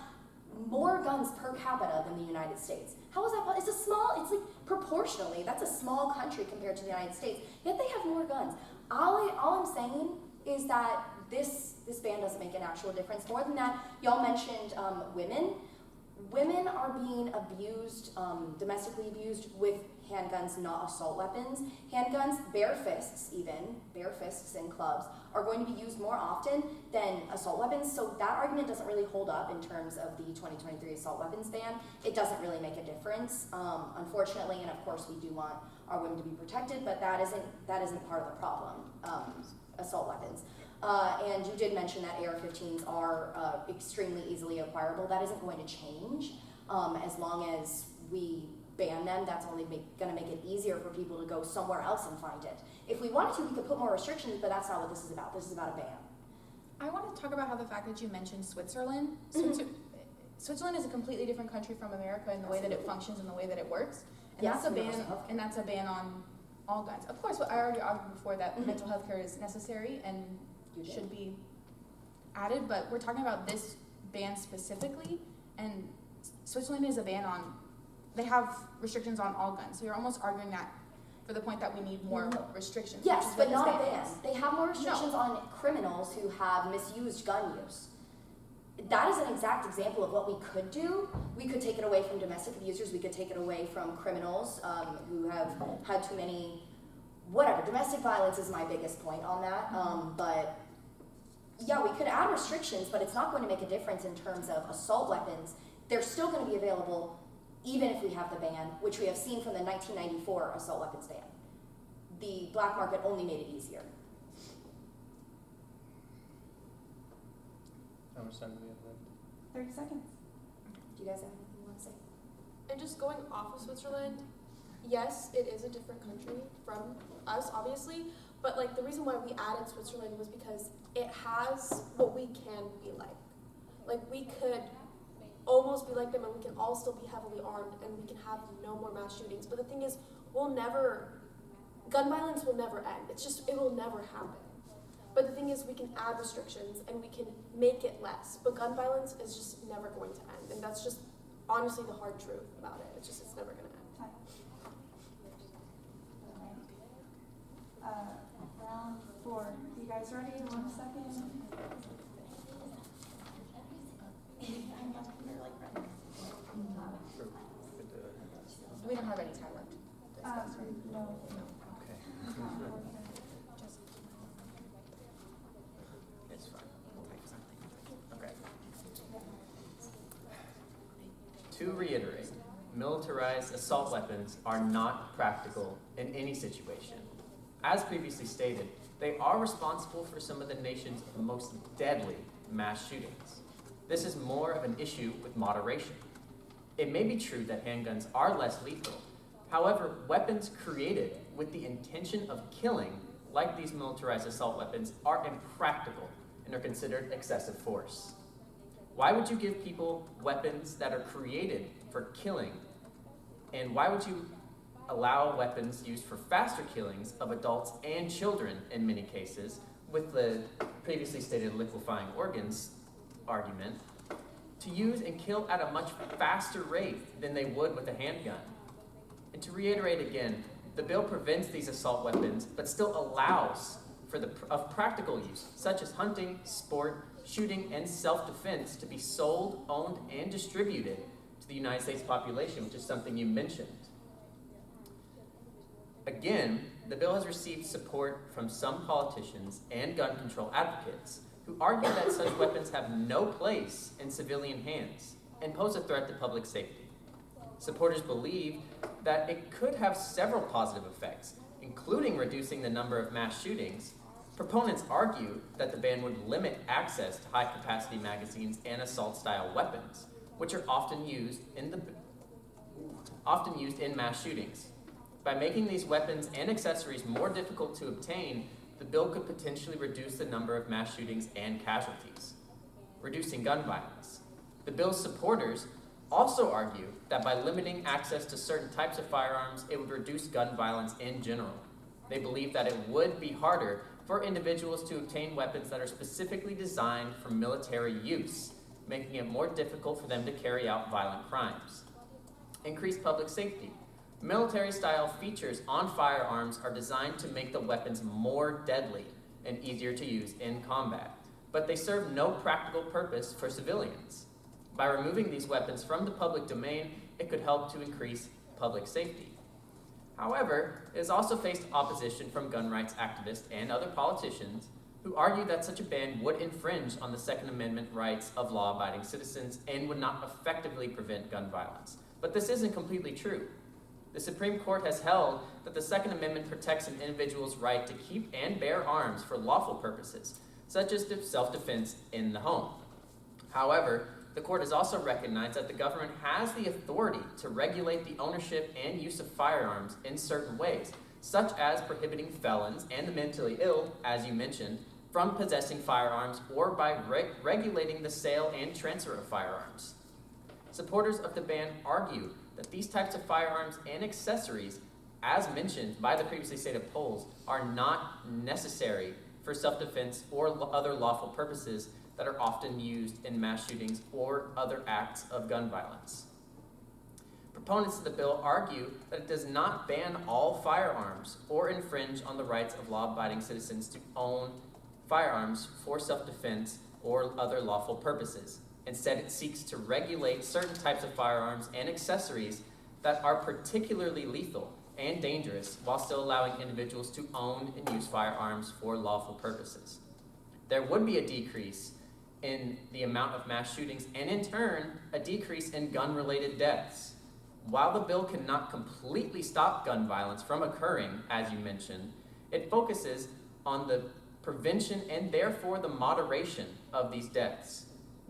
more guns per capita than the United States. How is that possible? It's like proportionally, that's a small country compared to the United States, yet they have more guns. All I'm saying is that this ban doesn't make an actual difference. More than that, y'all mentioned women. Women are being abused, domestically abused with handguns, not assault weapons. Handguns, bare fists in clubs, are going to be used more often than assault weapons. So that argument doesn't really hold up in terms of the 2023 assault weapons ban. It doesn't really make a difference, unfortunately, and of course we do want our women to be protected, but that isn't part of the problem, assault weapons. And you did mention that AR-15s are extremely easily acquirable. That isn't going to change as long as we ban them. That's only going to make it easier for people to go somewhere else and find it. If we wanted to, we could put more restrictions, but that's not what this is about. This is about a ban. I want to talk about how the fact that you mentioned Switzerland. Switzerland is a completely different country from America in the way that it functions and the way that it works. And Yes, that's a ban. universal healthcare. And that's a ban on all guns. Of course, I already argued before that Mhm. mental health care is necessary and You did. should be added, but we're talking about this ban specifically, and Switzerland is a ban on, they have restrictions on all guns, so you're almost arguing that for the point that we need more restrictions. which Yes, is but what not a this ban. is. They have more restrictions on criminals who have misused gun use. That is an exact example of what we could do. We could take it away from domestic abusers. We could take it away from criminals who have had too many, whatever. Domestic violence is my biggest point on that. But yeah, we could add restrictions, but it's not going to make a difference in terms of assault weapons. They're still going to be available even if we have the ban, which we have seen from the 1994 assault weapons ban. The black market only made it easier. How much time do we have left? 30 seconds. Do you guys have anything you want to say? And just going off of Switzerland, yes, it is a different country from us, obviously, but like the reason why we added Switzerland was because it has what we can be like. Like we could almost be like them and we can all still be heavily armed and we can have no more mass shootings. But the thing is, gun violence will never end. It will never happen. But the thing is, we can add restrictions and we can make it less. But gun violence is just never going to end. And that's just honestly the hard truth about it. It's never going to end. Time. Round 4. You guys ready? 1 second. We don't have any time left. No. Okay. Just It's fine. We'll make something. Okay. To reiterate, militarized assault weapons are not practical in any situation. As previously stated, they are responsible for some of the nation's most deadly mass shootings. This is more of an issue with moderation. It may be true that handguns are less lethal. However, weapons created with the intention of killing, like these militarized assault weapons, are impractical and are considered excessive force. Why would you give people weapons that are created for killing? And why would you allow weapons used for faster killings of adults and children in many cases, with the previously stated liquefying organs argument, to use and kill at a much faster rate than they would with a handgun? And to reiterate again, the bill prevents these assault weapons, but still allows for of practical use, such as hunting, sport, shooting, and self-defense, to be sold, owned, and distributed to the United States population, which is something you mentioned. Again, the bill has received support from some politicians and gun control advocates who argue that such weapons have no place in civilian hands and pose a threat to public safety. Supporters believe that it could have several positive effects, including reducing the number of mass shootings. Proponents argue that the ban would limit access to high-capacity magazines and assault-style weapons, which are often used in mass shootings. By making these weapons and accessories more difficult to obtain, the bill could potentially reduce the number of mass shootings and casualties, reducing gun violence. The bill's supporters also argue that by limiting access to certain types of firearms, it would reduce gun violence in general. They believe that it would be harder for individuals to obtain weapons that are specifically designed for military use, making it more difficult for them to carry out violent crimes. Increased public safety. Military-style features on firearms are designed to make the weapons more deadly and easier to use in combat, but they serve no practical purpose for civilians. By removing these weapons from the public domain, it could help to increase public safety. However, it has also faced opposition from gun rights activists and other politicians who argue that such a ban would infringe on the Second Amendment rights of law-abiding citizens and would not effectively prevent gun violence. But this isn't completely true. The Supreme Court has held that the Second Amendment protects an individual's right to keep and bear arms for lawful purposes, such as self-defense in the home. However, the court has also recognized that the government has the authority to regulate the ownership and use of firearms in certain ways, such as prohibiting felons and the mentally ill, as you mentioned, from possessing firearms, or by regulating the sale and transfer of firearms. Supporters of the ban argue that these types of firearms and accessories, as mentioned by the previously stated polls, are not necessary for self-defense or other lawful purposes that are often used in mass shootings or other acts of gun violence. Proponents of the bill argue that it does not ban all firearms or infringe on the rights of law-abiding citizens to own firearms for self-defense or other lawful purposes. Instead, it seeks to regulate certain types of firearms and accessories that are particularly lethal and dangerous, while still allowing individuals to own and use firearms for lawful purposes. There would be a decrease in the amount of mass shootings and, in turn, a decrease in gun-related deaths. While the bill cannot completely stop gun violence from occurring, as you mentioned, it focuses on the prevention and therefore the moderation of these deaths.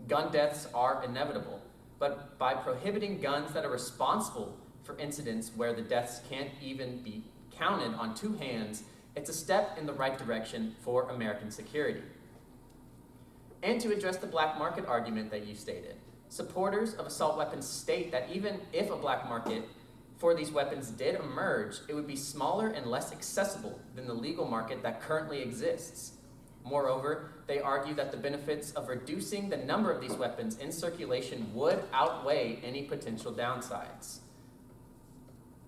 Gun deaths are inevitable, but by prohibiting guns that are responsible for incidents where the deaths can't even be counted on two hands, it's a step in the right direction for American security. And to address the black market argument that you stated, supporters of assault weapons state that even if a black market for these weapons did emerge, it would be smaller and less accessible than the legal market that currently exists. Moreover, they argue that the benefits of reducing the number of these weapons in circulation would outweigh any potential downsides.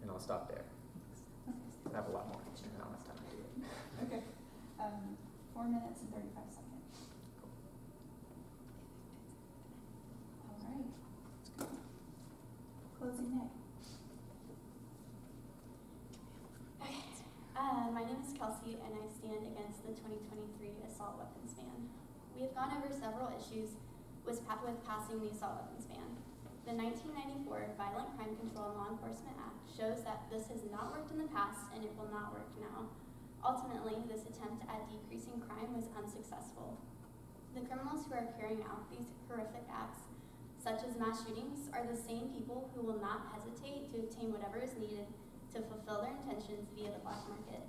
And I'll stop there. I have a lot more. I don't have time to do it. Okay. 4 minutes and 35 seconds. All right. Closing day. My name is Kelsey, and I stand against the 2023 assault weapons ban. We have gone over several issues with passing the assault weapons ban. The 1994 Violent Crime Control and Law Enforcement Act shows that this has not worked in the past, and it will not work now. Ultimately, this attempt at decreasing crime was unsuccessful. The criminals who are carrying out these horrific acts, such as mass shootings, are the same people who will not hesitate to obtain whatever is needed to fulfill their intentions via the black market.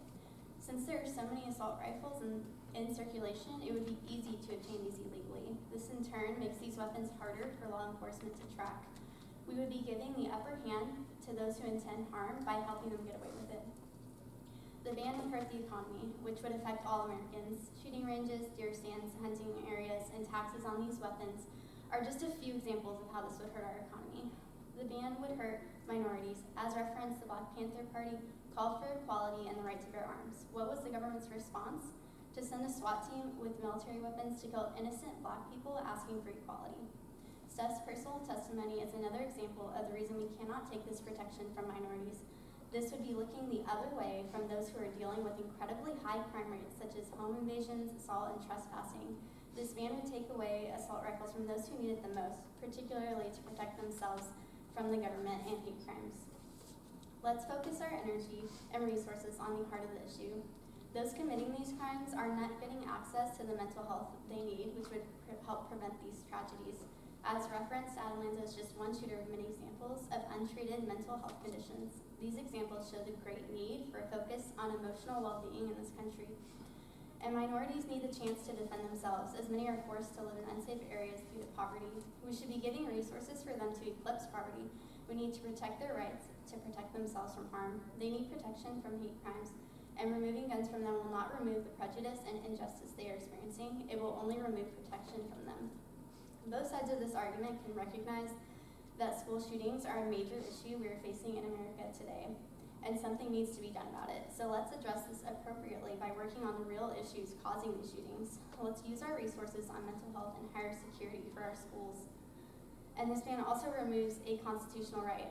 Since there are so many assault rifles in circulation, it would be easy to obtain these illegally. This in turn makes these weapons harder for law enforcement to track. We would be giving the upper hand to those who intend harm by helping them get away with it. The ban would hurt the economy, which would affect all Americans. Shooting ranges, deer stands, hunting areas, and taxes on these weapons are just a few examples of how this would hurt our economy. The ban would hurt minorities. As referenced, the Black Panther Party called for equality and the right to bear arms. What was the government's response? To send a SWAT team with military weapons to kill innocent black people asking for equality. Steph's personal testimony is another example of the reason we cannot take this protection from minorities. This would be looking the other way from those who are dealing with incredibly high crime rates such as home invasions, assault, and trespassing. This ban would take away assault rifles from those who need it the most, particularly to protect themselves from the government and hate crimes. Let's focus our energy and resources on the heart of the issue. Those committing these crimes are not getting access to the mental health they need, which would help prevent these tragedies. As referenced, Atalanta is just one shooter of many examples of untreated mental health conditions. These examples show the great need for a focus on emotional well-being in this country. And minorities need the chance to defend themselves, as many are forced to live in unsafe areas due to poverty. We should be giving resources for them to eclipse poverty. We need to protect their rights to protect themselves from harm. They need protection from hate crimes, and removing guns from them will not remove the prejudice and injustice they are experiencing. It will only remove protection from them. Both sides of this argument can recognize that school shootings are a major issue we are facing in America today, and something needs to be done about it. So let's address this appropriately by working on the real issues causing these shootings. Let's use our resources on mental health and higher security for our schools. And this ban also removes a constitutional right.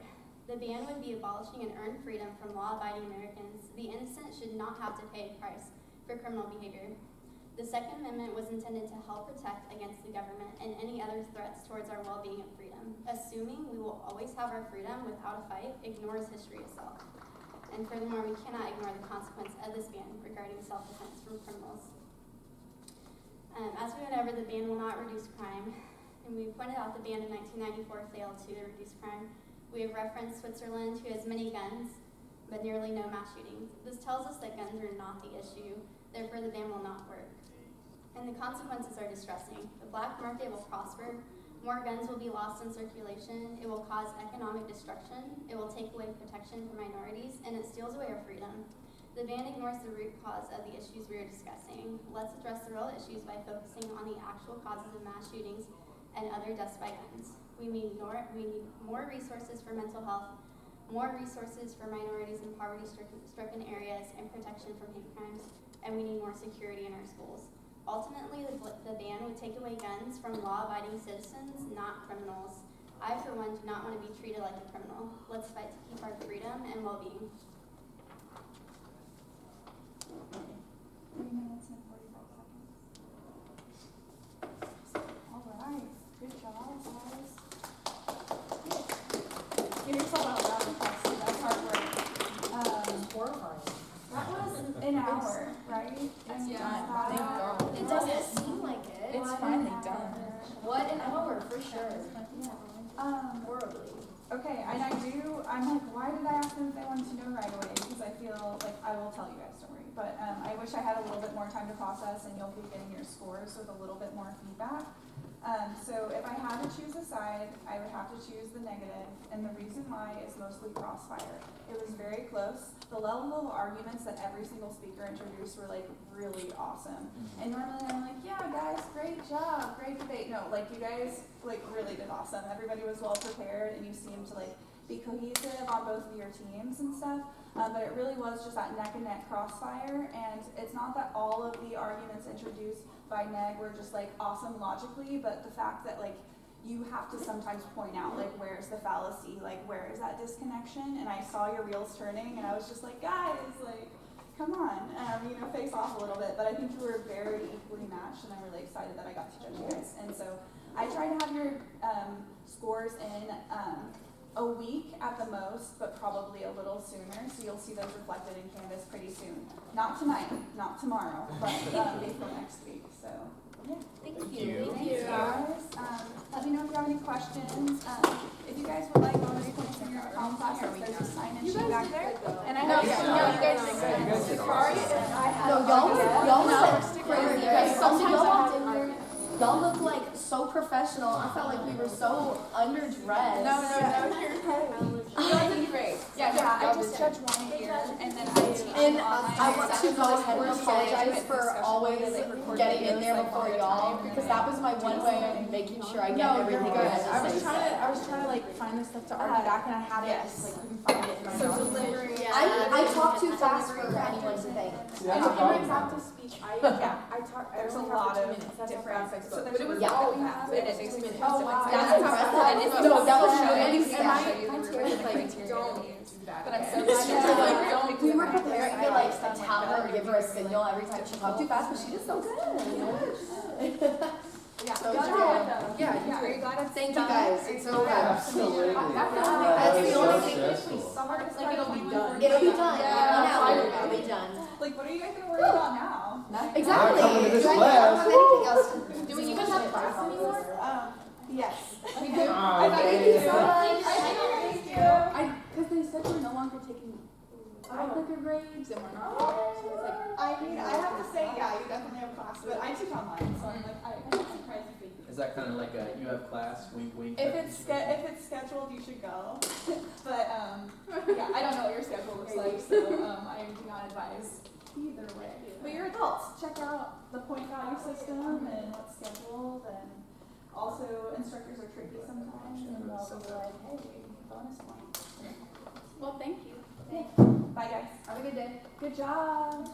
The ban would be abolishing an earned freedom from law-abiding Americans. The innocent should not have to pay a price for criminal behavior. The Second Amendment was intended to help protect against the government and any other threats towards our well-being and freedom. Assuming we will always have our freedom without a fight ignores history itself. And furthermore, we cannot ignore the consequence of this ban regarding self-defense from criminals. As we went over, the ban will not reduce crime, and we pointed out the ban in 1994 failed to reduce crime. We have referenced Switzerland, who has many guns, but nearly no mass shootings. This tells us that guns are not the issue, therefore the ban will not work. And the consequences are distressing. The black market will prosper, more guns will be lost in circulation, it will cause economic destruction, it will take away protection for minorities, and it steals away our freedom. The ban ignores the root cause of the issues we are discussing. Let's address the real issues by focusing on the actual causes of mass shootings and other deaths by guns. We need more resources for mental health, more resources for minorities in poverty-stricken areas, and protection from hate crimes, and we need more security in our schools. Ultimately, the ban would take away guns from law-abiding citizens, not criminals. I, for one, do not want to be treated like a criminal. Let's fight to keep our freedom and well-being. 3 minutes and 45 seconds. All right, good job, guys. Give yourself a round of hour, right? It's I mean, done. that- Thank God. It doesn't seem like it. It's finally done. What an hour, for sure. Horribly. Okay, and I'm like, why did I ask them if they wanted to know right away? Because I feel like I will tell you guys, don't worry. But I wish I had a little bit more time to process and you'll be getting your scores with a little bit more feedback. So if I had to choose a side, I would have to choose the negative, and the reason why is mostly Crossfire. It was very close. The level of arguments that every single speaker introduced were like really awesome. And normally I'm like, yeah guys, great job, great debate. No, like you guys like really did awesome. Everybody was well prepared and you seemed to like be cohesive on both of your teams and stuff. But it really was just that neck and neck crossfire, and it's not that all of the arguments introduced by Neg were just like awesome logically, but the fact that like you have to sometimes point out like where's the fallacy, like where is that disconnection, and I saw your wheels turning and I was just like, guys, like come on, face off a little bit. But I think you were very equally matched, and I'm really excited that I got to judge you guys. And so I try to have your scores in a week at the most, but probably a little sooner, so you'll see those reflected in Canvas pretty soon. Not tonight, not tomorrow, but April next week. So yeah. Thank you. you. Thank you guys. Let me know if you have any questions. If you guys would like already points in your comm class, there's a sign-in sheet back there. And I know you guys did good. Sorry if I had. No, y'all look crazy. Y'all walked in here. Y'all look like so professional. I felt like we were so underdressed. No, you're doing great. Yeah, I just judge one year, and then I teach And online. I want to go ahead and apologize for always getting in there before y'all, because that was my one way of making sure I get everything I had I to was say. trying to like find the stuff to argue back, and I had it, just like couldn't find it in my notes. I talk too fast for anyone to think. In my practice speech, I talk. There's a lot of different aspects. So But it was Yeah. all we have. It is 6 minutes. Oh, wow. That's impressive. No, that was really But I'm so glad we were preparing to like tell her or give her a signal every time she talked too fast, but she did so good. Yeah. So Good good. job. Yeah, Are you glad it's thank you done? guys. It's so good. Absolutely. That's the only thing. The hardest part it'll be is done. It'll be done. Yeah. It'll be done. Like, what are you guys gonna worry about now? Exactly. Not coming to this Do I class. have anything else to do? Do we even have class anymore? Yes. We do. Ah, I thought you okay. did so much. Thank you. Because they said we're no longer taking iClicker grades, and we're not. So it's like, I mean, I have to say, yeah, you definitely have class, but I teach online, so I'm like, I'm surprised if you. Is that kind of like a you have class, wink wink? If it's scheduled, you should go. But yeah, I don't know what your schedule looks like, so I do not advise either way. But you're adults. Check out the point value system and what's scheduled, and also instructors are tricky sometimes, and they'll be like, hey, bonus point. well, thank you. Bye guys. Have a good day. Good job.